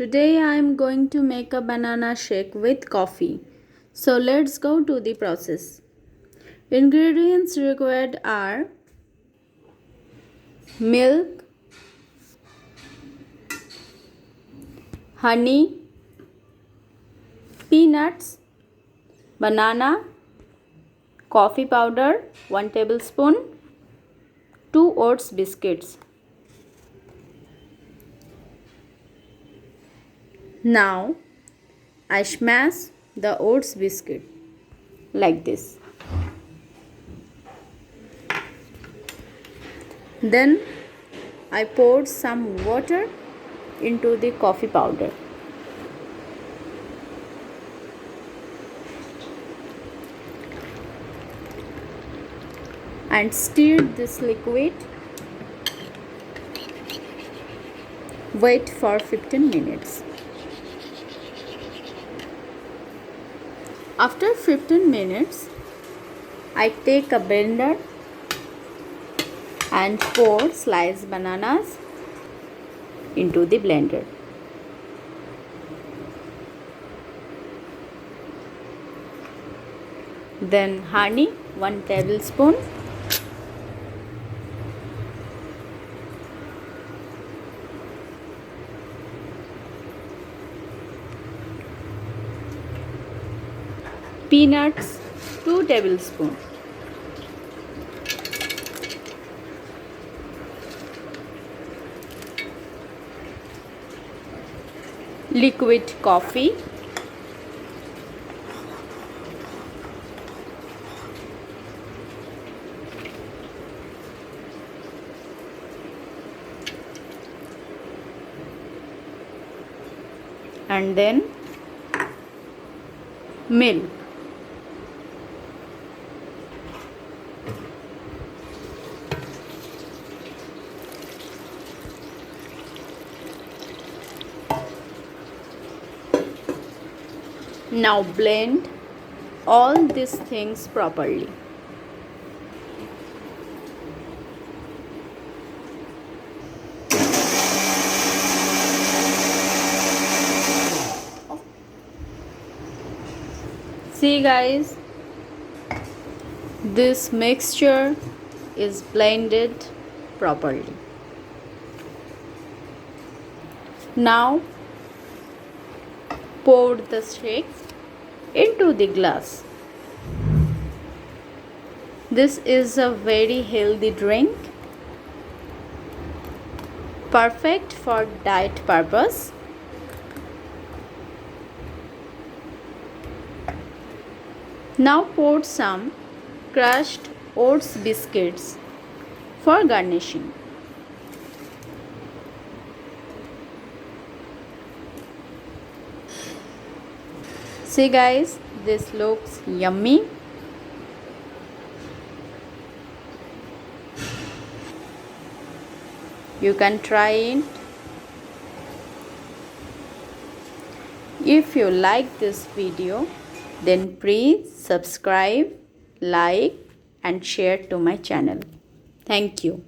Today I am going to make a banana shake with coffee. So let's go to the process. Ingredients required are milk, honey, peanuts, banana, coffee powder 1 tablespoon, 2 oats biscuits. Now I smash the oats biscuit like this. Then I poured some water into the coffee powder. And stirred this liquid. Wait for 15 minutes. After 15 minutes, I take a blender and pour sliced bananas into the blender. Then honey 1 tablespoon. Peanuts 2 tablespoons. Liquid coffee. And then milk. Now blend all these things properly. See guys, this mixture is blended properly. Now pour the shake into the glass. This is a very healthy drink, perfect for diet purpose. Now pour some crushed oats biscuits for garnishing. See guys, this looks yummy. You can try it. If you like this video, then please subscribe, like and share to my channel. Thank you.